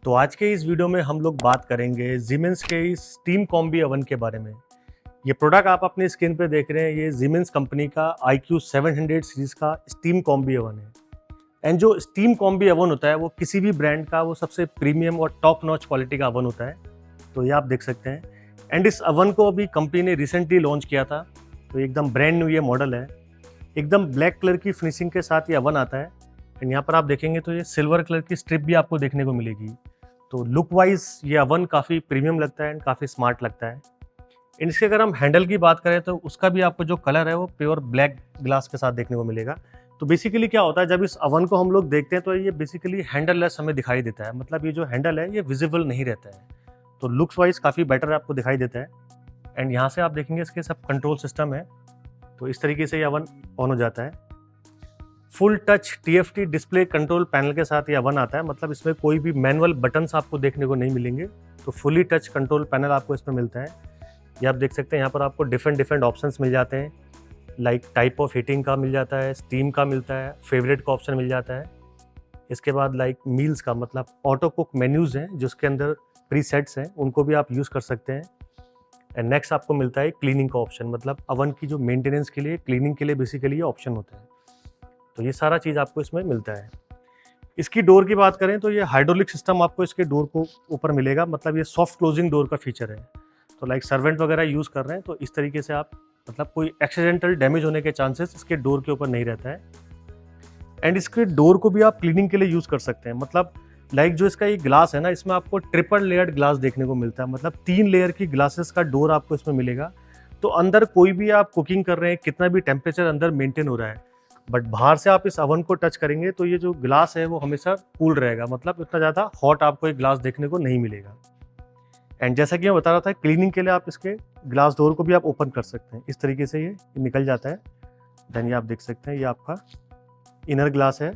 तो आज के इस वीडियो में हम लोग बात करेंगे Siemens के इस स्टीम कॉम्बी ओवन के बारे में। ये प्रोडक्ट आप अपनी स्क्रीन पे देख रहे हैं, ये Siemens कंपनी का IQ 700 सीरीज का स्टीम कॉम्बी ओवन है। एंड जो स्टीम कॉम्बी ओवन होता है वो किसी भी ब्रांड का वो सबसे प्रीमियम और टॉप नॉच क्वालिटी का ओवन होता है। तो ये आप देख सकते हैं। एंड इस ओवन को अभी कंपनी ने रिसेंटली लॉन्च किया था, तो एकदम ब्रांड न्यू ये मॉडल है। एकदम ब्लैक कलर की फिनिशिंग के साथ ये ओवन आता है। एंड यहाँ पर आप देखेंगे तो ये सिल्वर कलर की स्ट्रिप भी आपको देखने को मिलेगी। तो लुक वाइज ये ओवन काफ़ी प्रीमियम लगता है एंड काफ़ी स्मार्ट लगता है। एंड इसके अगर हम हैंडल की बात करें तो उसका भी आपको जो कलर है वो प्योर ब्लैक ग्लास के साथ देखने को मिलेगा। तो बेसिकली क्या होता है, जब इस ओवन को हम लोग देखते हैं तो ये बेसिकली हैंडल लेस हमें दिखाई देता है, मतलब ये जो हैंडल है ये विजिबल नहीं रहता है। तो लुक्स वाइज काफ़ी बेटर आपको दिखाई देता है। एंड यहाँ से आप देखेंगे इसके सब कंट्रोल सिस्टम है। तो इस तरीके से ये ओवन ऑन हो जाता है। Full touch TFT display control panel के साथ ये ओवन आता है, मतलब इसमें कोई भी मैनुअल बटन्स आपको देखने को नहीं मिलेंगे। तो फुली टच कंट्रोल पैनल आपको इसमें मिलता है। ये आप देख सकते हैं, यहाँ पर आपको डिफरेंट ऑप्शंस मिल जाते हैं। लाइक टाइप ऑफ हीटिंग का मिल जाता है, स्टीम का मिलता है, फेवरेट का ऑप्शन मिल जाता है। इसके बाद लाइक मील्स का, मतलब ऑटो कुक मेन्यूज़ हैं जिसके अंदर प्रीसेट्स हैं, उनको भी आप यूज़ कर सकते हैं। एंड नेक्स्ट आपको मिलता है क्लीनिंग का ऑप्शन, मतलब ओवन की जो मेंटेनेंस के लिए, क्लीनिंग के लिए बेसिकली ये ऑप्शन होता है। तो ये सारा चीज़ आपको इसमें मिलता है। इसकी डोर की बात करें तो ये हाइड्रोलिक सिस्टम आपको इसके डोर को ऊपर मिलेगा, मतलब ये सॉफ्ट क्लोजिंग डोर का फीचर है। तो लाइक सर्वेंट वगैरह यूज़ कर रहे हैं तो इस तरीके से आप, मतलब कोई एक्सीडेंटल डैमेज होने के चांसेस इसके डोर के ऊपर नहीं रहता है। एंड इसके डोर को भी आप क्लीनिंग के लिए यूज़ कर सकते हैं, मतलब लाइक जो इसका ये ग्लास है ना, इसमें आपको ट्रिपल लेयर्ड ग्लास देखने को मिलता है, मतलब 3 लेयर की ग्लासेस का डोर आपको इसमें मिलेगा। तो अंदर कोई भी आप कुकिंग कर रहे हैं, कितना भी टेम्परेचर अंदर मेंटेन हो रहा है, बट बाहर से आप इस ओवन को टच करेंगे तो ये जो ग्लास है वो हमेशा कूल रहेगा, मतलब इतना ज़्यादा हॉट आपको एक ग्लास देखने को नहीं मिलेगा। एंड जैसा कि मैं बता रहा था, क्लीनिंग के लिए आप इसके ग्लास डोर को भी आप ओपन कर सकते हैं। इस तरीके से ये निकल जाता है। देन ये आप देख सकते हैं, ये आपका इनर ग्लास है,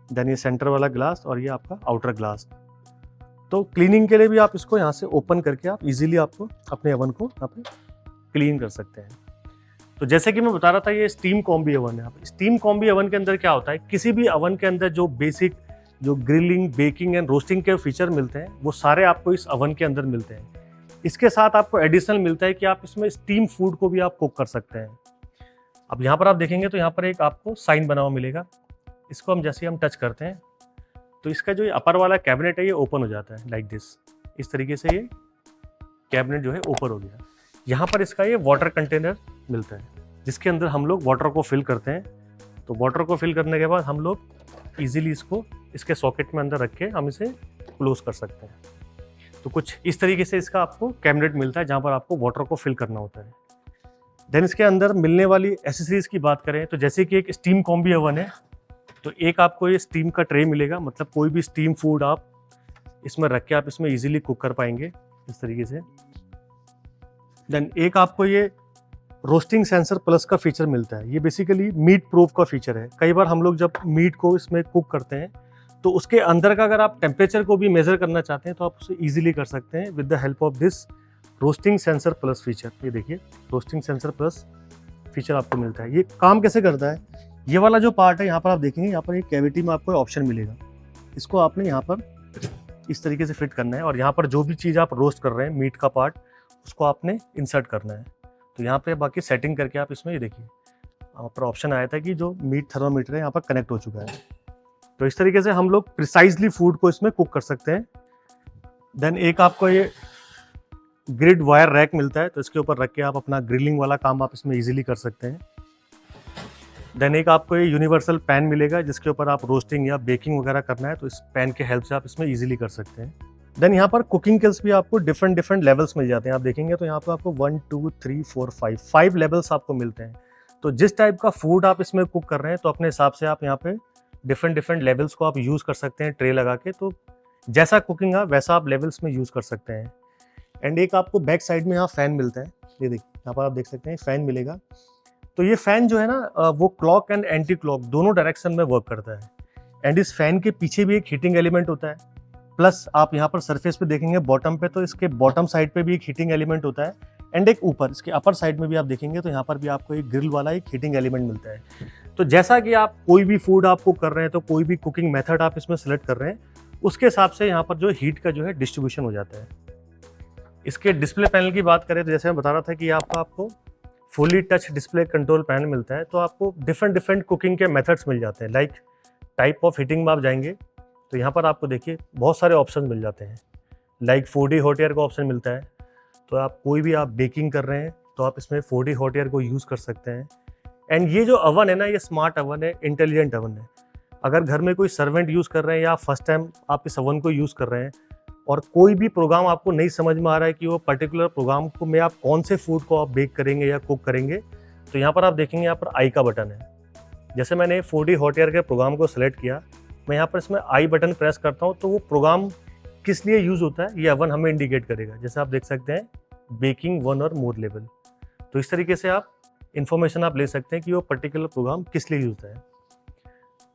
देन ये सेंटर वाला ग्लास और ये आपका आउटर ग्लास। तो क्लीनिंग के लिए भी आप इसको यहाँ से ओपन करके आप इजीली आपको अपने ओवन को यहाँ पे क्लीन कर सकते हैं। तो जैसे कि मैं बता रहा था, ये स्टीम कॉम्बी ओवन है। स्टीम कॉम्बी ओवन के अंदर क्या होता है, किसी भी ओवन के अंदर जो बेसिक जो ग्रिलिंग, बेकिंग एंड रोस्टिंग के फीचर मिलते हैं वो सारे आपको इस ओवन के अंदर मिलते हैं। इसके साथ आपको एडिशनल मिलता है कि आप इसमें स्टीम फूड को भी आप कुक कर सकते हैं। अब यहाँ पर आप देखेंगे तो यहाँ पर एक आपको साइन बना हुआ मिलेगा। इसको हम जैसे हम टच करते हैं तो इसका जो अपर वाला कैबिनेट है ये ओपन हो जाता है लाइक दिस। इस तरीके से ये कैबिनेट जो है ओपन हो गया। यहाँ पर इसका ये वाटर कंटेनर मिलता है जिसके अंदर हम लोग वाटर को फिल करते हैं। तो वाटर को फिल करने के बाद हम लोग इजीली इसको इसके सॉकेट में अंदर रख के हम इसे क्लोज कर सकते हैं। तो कुछ इस तरीके से इसका आपको कैबिनेट मिलता है जहाँ पर आपको वाटर को फिल करना होता है। देन इसके अंदर मिलने वाली एसेसरीज की बात करें तो जैसे कि एक स्टीम कॉम्बी ओवन है, तो एक आपको ये स्टीम का ट्रे मिलेगा, मतलब कोई भी स्टीम फूड आप इसमें रख के आप इसमें इजीली कुक कर पाएंगे इस तरीके से। देन एक आपको ये रोस्टिंग सेंसर प्लस का फीचर मिलता है। ये बेसिकली मीट प्रूफ का फीचर है। कई बार हम लोग जब मीट को इसमें कुक करते हैं तो उसके अंदर का अगर आप टेम्परेचर को भी मेजर करना चाहते हैं तो आप उसे इजीली कर सकते हैं with the help of this roasting sensor plus feature. ये देखिए, रोस्टिंग सेंसर प्लस फीचर आपको मिलता है। ये काम कैसे करता है, ये वाला जो पार्ट है यहाँ पर आप देखेंगे, यहाँ पर एक कैविटी में आपको ऑप्शन मिलेगा। इसको आपने यहाँ पर इस तरीके से फिट करना है और यहाँ पर जो भी चीज़ आप रोस्ट कर रहे हैं, मीट का पार्ट, उसको आपने इंसर्ट करना है। तो यहाँ पे बाकी सेटिंग करके आप इसमें ये देखिए, यहाँ पर ऑप्शन आया था कि जो मीट थर्मामीटर है यहाँ पर कनेक्ट हो चुका है। तो इस तरीके से हम लोग प्रिसाइजली फूड को इसमें कुक कर सकते हैं। देन एक आपको ये ग्रिड वायर रैक मिलता है, तो इसके ऊपर रख के आप अपना ग्रिलिंग वाला काम आप इसमें इजीली कर सकते हैं। देन एक आपको ये यूनिवर्सल पैन मिलेगा जिसके ऊपर आप रोस्टिंग या बेकिंग वगैरह करना है तो इस पैन के हेल्प से आप इसमें इजीली कर सकते हैं। देन यहाँ पर कुकिंग किल्स भी आपको डिफरेंट लेवल्स मिल जाते हैं। आप देखेंगे तो यहाँ पर आपको 1 2 3 4 5 लेवल्स आपको मिलते हैं। तो जिस टाइप का फूड आप इसमें कुक कर रहे हैं तो अपने हिसाब से आप यहाँ पे डिफरेंट लेवल्स को आप यूज़ कर सकते हैं ट्रे लगा के। तो जैसा कुकिंग है वैसा आप लेवल्स में यूज़ कर सकते हैं। एंड एक आपको बैक साइड में यहाँ फ़ैन मिलता है। ये देखिए, यहाँ पर आप देख सकते हैं फ़ैन मिलेगा। तो ये फ़ैन जो है ना वो क्लॉक एंड एंटी क्लॉक दोनों डायरेक्शन में वर्क करता है। एंड इस फ़ैन के पीछे भी एक हीटिंग एलिमेंट होता है। प्लस आप यहाँ पर सरफेस पे देखेंगे बॉटम पे, तो इसके बॉटम साइड पे भी एक हीटिंग एलिमेंट होता है। एंड एक ऊपर इसके अपर साइड में भी आप देखेंगे तो यहाँ पर भी आपको एक ग्रिल वाला एक हीटिंग एलिमेंट मिलता है। तो जैसा कि आप कोई भी फूड आप कुक कर रहे हैं तो कोई भी कुकिंग मेथड आप इसमें सेलेक्ट कर रहे हैं उसके हिसाब से यहाँ पर जो हीट का जो है डिस्ट्रीब्यूशन हो जाता है। इसके डिस्प्ले पैनल की बात करें तो जैसे मैं बता रहा था कि आपको fully touch display control panel मिलता है, तो आपको डिफरेंट कुकिंग के मेथड्स मिल जाते हैं। लाइक टाइप ऑफ हीटिंग में आप जाएंगे तो यहाँ पर आपको देखिए बहुत सारे ऑप्शन मिल जाते हैं। लाइक 4D हॉट एयर का ऑप्शन मिलता है, तो आप कोई भी आप बेकिंग कर रहे हैं तो आप इसमें 4D हॉट एयर को यूज़ कर सकते हैं। एंड ये जो अवन है ना, ये स्मार्ट अवन है, इंटेलिजेंट अवन है। अगर घर में कोई सर्वेंट यूज़ कर रहे हैं या फर्स्ट टाइम आप इस अवन को यूज़ कर रहे हैं और कोई भी प्रोग्राम आपको नहीं समझ में आ रहा है कि वो पर्टिकुलर प्रोग्राम को में आप कौन से फूड को आप बेक करेंगे या कुक करेंगे, तो यहाँ पर आप देखेंगे यहाँ पर आई का बटन है। जैसे मैंने 4D हॉट एयर के प्रोग्राम को सिलेक्ट किया, मैं यहाँ पर इसमें आई बटन प्रेस करता हूँ तो वो प्रोग्राम किस लिए यूज़ होता है ये अवन हमें इंडिकेट करेगा। जैसे आप देख सकते हैं बेकिंग 1 और मोर लेवल। तो इस तरीके से आप इन्फॉर्मेशन आप ले सकते हैं कि वो पर्टिकुलर प्रोग्राम किस लिए यूज़ होता है।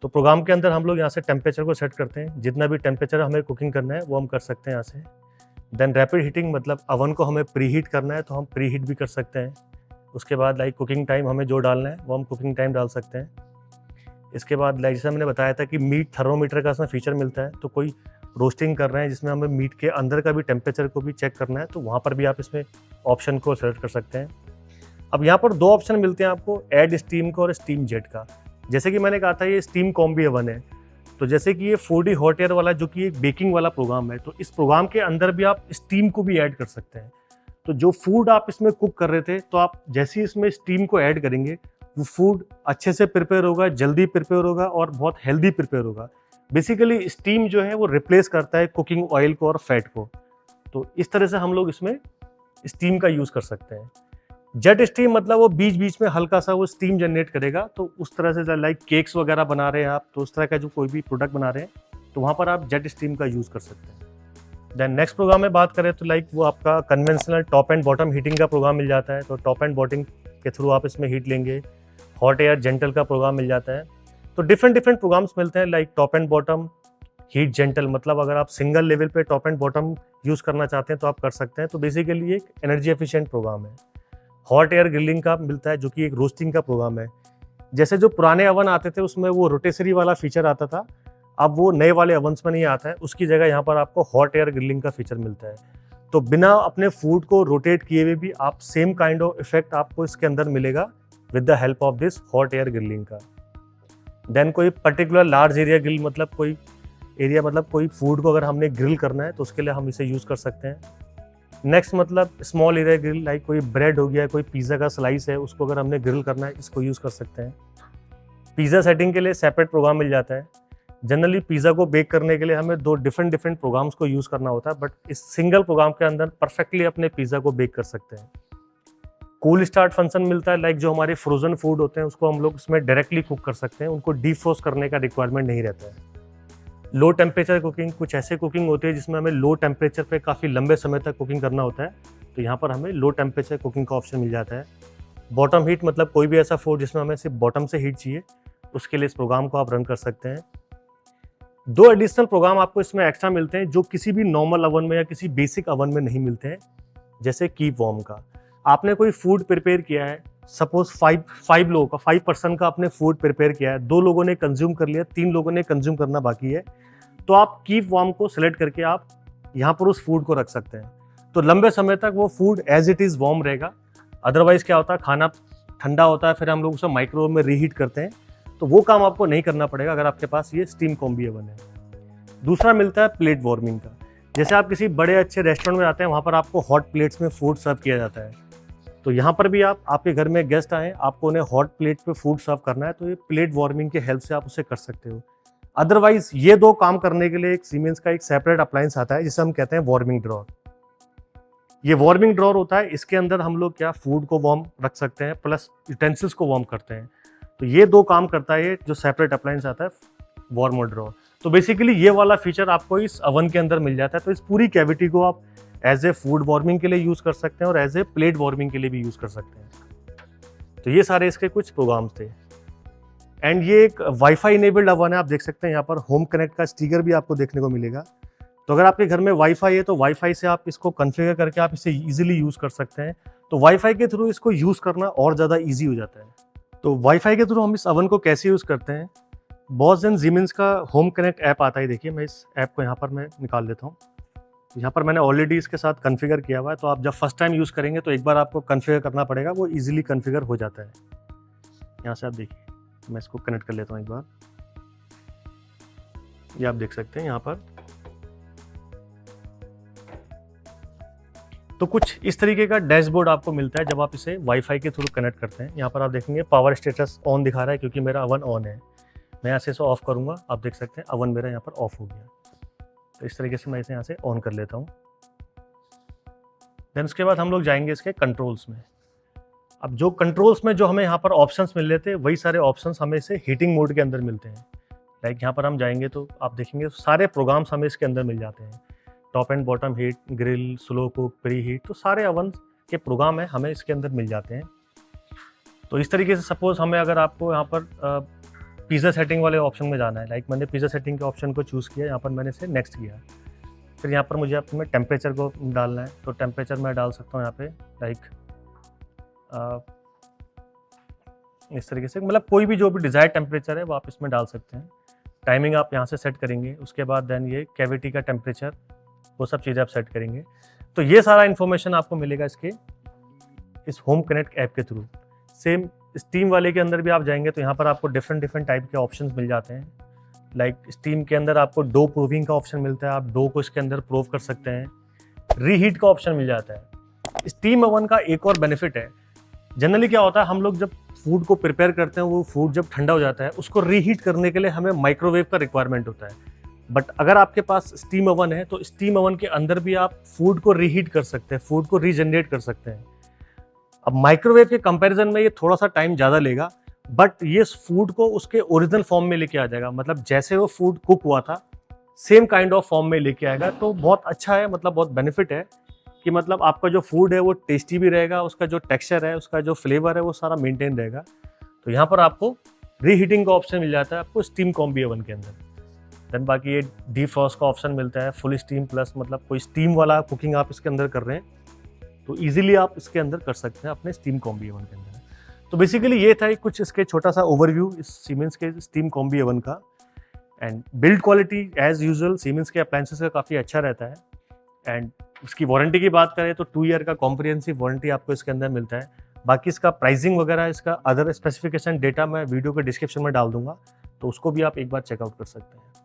तो प्रोग्राम के अंदर हम लोग यहाँ से टेम्परेचर को सेट करते हैं, जितना भी टेम्परेचर हमें कुकिंग करना है वो हम कर सकते हैं यहाँ से। देन रैपिड हीटिंग, मतलब अवन को हमें प्री हीट करना है तो हम प्री हीट भी कर सकते हैं। उसके बाद लाइक कुकिंग टाइम हमें जो डालना है वो हम कुकिंग टाइम डाल सकते हैं। इसके बाद लाइक जैसे मैंने बताया था कि मीट थर्मोमीटर का इसमें फीचर मिलता है, तो कोई रोस्टिंग कर रहे हैं जिसमें हमें मीट के अंदर का भी टेम्परेचर को भी चेक करना है तो वहाँ पर भी आप इसमें ऑप्शन को सेलेक्ट कर सकते हैं। अब यहाँ पर 2 ऑप्शन मिलते हैं आपको, ऐड स्टीम का और स्टीम जेट का। जैसे कि मैंने कहा था ये स्टीम कॉम्बी अवन है, तो जैसे कि ये 4D हॉट एयर वाला जो कि एक बेकिंग वाला प्रोग्राम है, तो इस प्रोग्राम के अंदर भी आप स्टीम को भी ऐड कर सकते हैं। तो जो फूड आप इसमें कुक कर रहे थे, तो आप जैसे ही इसमें स्टीम को ऐड करेंगे वो फूड अच्छे से प्रिपेयर होगा, जल्दी प्रिपेयर होगा और बहुत हेल्दी प्रिपेयर होगा। बेसिकली स्टीम जो है वो रिप्लेस करता है कुकिंग ऑयल को और फैट को। तो इस तरह से हम लोग इसमें स्टीम का यूज़ कर सकते हैं। जेट स्टीम मतलब वो बीच बीच में हल्का सा वो स्टीम जनरेट करेगा, तो उस तरह से लाइक केक्स वगैरह बना रहे हैं आप, तो उस तरह का जो कोई भी प्रोडक्ट बना रहे हैं तो वहाँ पर आप जेट स्टीम का यूज़ कर सकते हैं। देन नेक्स्ट प्रोग्राम में बात करें तो लाइक वो आपका conventional top and bottom heating का प्रोग्राम मिल जाता है, तो टॉप एंड बॉटम के थ्रू आप इसमें हीट लेंगे। हॉट एयर जेंटल का प्रोग्राम मिल जाता है। तो डिफरेंट प्रोग्राम्स मिलते हैं like top and bottom, heat gentle, मतलब अगर आप सिंगल लेवल पे टॉप एंड बॉटम यूज़ करना चाहते हैं तो आप कर सकते हैं। तो बेसिकली एक एनर्जी एफिशिएंट प्रोग्राम है। हॉट एयर ग्रिलिंग का मिलता है जो कि एक रोस्टिंग का प्रोग्राम है। जैसे जो पुराने अवन आते थे उसमें वो रोटेसरी वाला फीचर आता था, अब वो नए वाले अवन्स में नहीं आता है, उसकी जगह यहाँ पर आपको हॉट एयर ग्रिलिंग का फीचर मिलता है। तो बिना अपने फूड को रोटेट किए हुए भी आप सेम काइंड ऑफ इफेक्ट आपको इसके अंदर मिलेगा with the help of this hot air grilling का। देन कोई पर्टिकुलर लार्ज एरिया ग्रिल, मतलब कोई एरिया, मतलब कोई फूड को अगर हमने ग्रिल करना है तो उसके लिए हम इसे यूज़ कर सकते हैं। नेक्स्ट मतलब स्मॉल एरिया ग्रिल, लाइक कोई ब्रेड हो गया, कोई पिज़्ज़ा का स्लाइस है, उसको अगर हमने ग्रिल करना है इसको यूज़ कर सकते हैं। पिज़्ज़ा सेटिंग के लिए सेपरेट प्रोग्राम मिल जाता है। जनरली पिज़्ज़ा को बेक करने के लिए हमें 2 डिफरेंट प्रोग्राम्स को यूज़ करना होता है, बट इस सिंगल प्रोग्राम के अंदर परफेक्टली अपने पिज़्ज़ा को बेक कर सकते हैं। कूल स्टार्ट फंक्शन मिलता है, लाइक जो हमारे फ्रोजन फूड होते हैं उसको हम लोग इसमें डायरेक्टली कुक कर सकते हैं, उनको डीफ्रोस्ट करने का रिक्वायरमेंट नहीं रहता है। लो टेम्परेचर कुकिंग, कुछ ऐसे कुकिंग होती है जिसमें हमें लो टेम्परेचर पे काफ़ी लंबे समय तक कुकिंग करना होता है, तो यहाँ पर हमें लो टेम्परेचर कुकिंग का ऑप्शन मिल जाता है। बॉटम हीट, मतलब कोई भी ऐसा फूड जिसमें हमें सिर्फ बॉटम से हीट चाहिए, उसके लिए इस प्रोग्राम को आप रन कर सकते हैं। 2 एडिशनल प्रोग्राम आपको इसमें एक्स्ट्रा मिलते हैं जो किसी भी नॉर्मल अवन में या किसी बेसिक अवन में नहीं मिलते हैं। जैसे कीप वार्म का, आपने कोई फूड प्रिपेयर किया है, सपोज 5 लोगों का, 5 पर्सन का आपने फूड प्रिपेयर किया है, 2 लोगों ने कंज्यूम कर लिया, 3 लोगों ने कंज्यूम करना बाकी है, तो आप कीप वार्म को सिलेक्ट करके आप यहाँ पर उस फूड को रख सकते हैं। तो लंबे समय तक वो food as it is warm रहेगा। अदरवाइज क्या होता है, खाना ठंडा होता है, फिर हम लोग उसे माइक्रोवेव में रीहीट करते हैं, तो वो काम आपको नहीं करना पड़ेगा अगर आपके पास ये स्टीम कॉम्बी ओवन है। दूसरा मिलता है प्लेट वार्मिंग का। जैसे आप किसी बड़े अच्छे रेस्टोरेंट में आते हैं, वहाँ पर आपको हॉट प्लेट्स में फूड सर्व किया जाता है, तो यहाँ पर भी आपके घर में गेस्ट आए, आपको उन्हें हॉट प्लेट पे फूड सर्व करना है, तो ये प्लेट वार्मिंग के हेल्प से आप उसे कर सकते हो। अदरवाइज ये 2 काम करने के लिए एक सीमेंस का एक सेपरेट अप्लायंस आता है जिसे हम कहते हैं वार्मिंग ड्रॉर। ये वार्मिंग ड्रॉर होता है, इसके अंदर हम लोग क्या फूड को वार्म रख सकते हैं प्लस यूटेंसिल्स को वार्म करते हैं। तो ये 2 काम करता है ये जो सेपरेट अप्लायंस आता है वार्मर ड्रॉर। तो बेसिकली ये वाला फीचर आपको इस अवन के अंदर मिल जाता है। तो इस पूरी कैविटी को आप एज ए फूड वार्मिंग के लिए यूज़ कर सकते हैं और एज ए प्लेट वार्मिंग के लिए भी यूज़ कर सकते हैं। तो ये सारे इसके कुछ प्रोग्राम्स थे। एंड ये एक वाईफाई इनेबल्ड अवन है, आप देख सकते हैं यहाँ पर होम कनेक्ट का स्टिकर भी आपको देखने को मिलेगा। तो अगर आपके घर में वाईफाई है तो वाईफाई से आप इसको कॉन्फ़िगर करके आप इसे इजीली यूज़ कर सकते हैं। तो वाईफाई के थ्रू इसको यूज़ करना और ज़्यादा ईजी हो जाता है। तो वाईफाई के थ्रू हम इस अवन को कैसे यूज़ करते हैं, बॉस एंड Siemens का होम कनेक्ट ऐप आता है। देखिए मैं इस ऐप को यहाँ पर मैं निकाल लेता हूँ। यहाँ पर मैंने ऑलरेडी इसके साथ कॉन्फ़िगर किया हुआ है, तो आप जब फर्स्ट टाइम यूज़ करेंगे तो एक बार आपको कॉन्फ़िगर करना पड़ेगा, वो ईज़िली कॉन्फ़िगर हो जाता है। यहाँ से आप देखिए, मैं इसको कनेक्ट कर लेता हूँ एक बार। ये आप देख सकते हैं यहाँ पर। तो कुछ इस तरीके का डैशबोर्ड आपको मिलता है जब आप इसे वाईफाई के थ्रू कनेक्ट करते हैं। यहाँ पर आप देखेंगे पावर स्टेटस ऑन दिखा रहा है क्योंकि मेरा अवन ऑन है। मैं यहाँ से इसे ऑफ करूँगा, आप देख सकते हैं अवन मेरा यहाँ पर ऑफ हो गया। तो इस तरीके से मैं इसे यहाँ से ऑन कर लेता हूँ। देन उसके बाद हम लोग जाएंगे इसके कंट्रोल्स में। अब जो कंट्रोल्स में जो हमें यहाँ पर ऑप्शंस मिल रहे थे, वही सारे ऑप्शंस हमें इसे हीटिंग मोड के अंदर मिलते हैं। लाइक यहाँ पर हम जाएंगे तो आप देखेंगे सारे प्रोग्राम्स हमें इसके अंदर मिल जाते हैं। Top and bottom heat, grill, slow cook, pre heat, तो सारे अवन के प्रोग्राम है हमें इसके अंदर मिल जाते हैं। तो इस तरीके से सपोज हमें अगर आपको यहाँ पर पिज़्ज़ा सेटिंग वाले ऑप्शन में जाना है, लाइक मैंने पिज़्ज़ा सेटिंग के ऑप्शन को चूज़ किया, यहाँ पर मैंने इसे नेक्स्ट किया। फिर यहाँ पर मुझे अपने टेम्परेचर को डालना है, तो टेम्परेचर मैं डाल सकता हूँ यहाँ पे लाइक इस तरीके से, मतलब कोई भी जो भी डिज़ायर्ड टेम्परेचर है वो आप इसमें डाल सकते हैं। टाइमिंग आप यहाँ से सेट करेंगे, उसके बाद देन ये कैविटी का टेम्परेचर, वो सब चीज़ें आप सेट करेंगे। तो ये सारा इन्फॉर्मेशन आपको मिलेगा इसके इस होम कनेक्ट ऐप के थ्रू। सेम स्टीम वाले के अंदर भी आप जाएंगे तो यहाँ पर आपको डिफरेंट टाइप के ऑप्शंस मिल जाते हैं। लाइक स्टीम के अंदर आपको डो प्रूविंग का ऑप्शन मिलता है, आप डो को इसके अंदर प्रूव कर सकते हैं। रीहीट का ऑप्शन मिल जाता है। स्टीम ओवन का एक और बेनिफिट है, जनरली क्या होता है हम लोग जब फूड को प्रिपेयर करते हैं, वो फूड जब ठंडा हो जाता है उसको रीहीट करने के लिए हमें माइक्रोवेव का रिक्वायरमेंट होता है। बट अगर आपके पास स्टीम ओवन है तो स्टीम ओवन के अंदर भी आप फूड को रीहीट कर सकते हैं, फूड को रीजनरेट कर सकते हैं। अब माइक्रोवेव के कंपैरिजन में ये थोड़ा सा टाइम ज़्यादा लेगा, बट ये फूड को उसके ओरिजिनल फॉर्म में लेके आ जाएगा, मतलब जैसे वो फूड कुक हुआ था सेम काइंड ऑफ फॉर्म में लेके आएगा। तो बहुत अच्छा है, मतलब बहुत बेनिफिट है कि मतलब आपका जो फूड है वो टेस्टी भी रहेगा, उसका जो टेक्सचर है, उसका जो फ्लेवर है वो सारा मेंटेन रहेगा। तो यहाँ पर आपको रीहीटिंग का ऑप्शन मिल जाता है आपको स्टीम कॉम्बी ओवन के अंदर। देन बाकी ये डीफ्रॉस्ट का ऑप्शन मिलता है, फुल स्टीम प्लस, मतलब कोई स्टीम वाला कुकिंग आप इसके अंदर कर रहे हैं तो इजीली आप इसके अंदर कर सकते हैं अपने स्टीम कॉम्बी ओवन के अंदर। तो बेसिकली ये था कुछ इसके छोटा सा ओवरव्यू इस सीमेंस के स्टीम कॉम्बी ओवन का। And build quality as usual Siemens के अप्लायंसेस का काफ़ी अच्छा रहता है। एंड उसकी वारंटी की बात करें तो 2 ईयर का कॉम्प्रिहेंसिव वारंटी आपको इसके अंदर मिलता है। बाकी इसका प्राइसिंग वगैरह, इसका अदर स्पेसिफिकेशन डेटा मैं वीडियो के डिस्क्रिप्शन में डाल दूंगा, तो उसको भी आप एक बार चेकआउट कर सकते हैं।